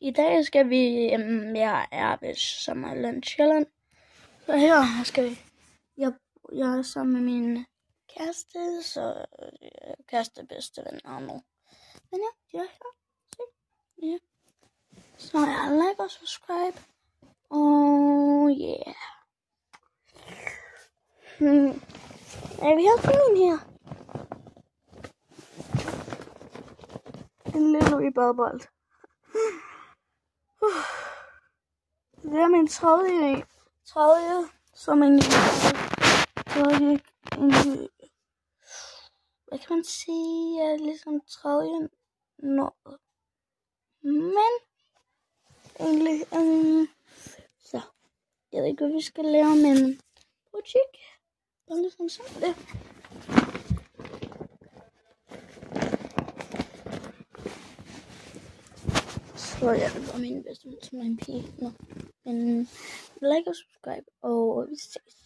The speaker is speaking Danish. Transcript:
I dag skal vi, jeg er ved Sommerland Sjælland. Så her skal vi, jeg er sammen med min kæreste, så kæreste bedste ven Arno. Men ja, de er her. Ja. Så like og subscribe. Yeah. Vi har sådan en her. En lille badbold. Det er min tredje, som egentlig hvad kan man sige, er ligesom tredje noget. Men egentlig, så jeg ved ikke, hvad vi skal lave, men butik. Det er ligesom sådan det. Så ja, det var min bedste ven, som er en pige. Men like og subscribe, og vi ses.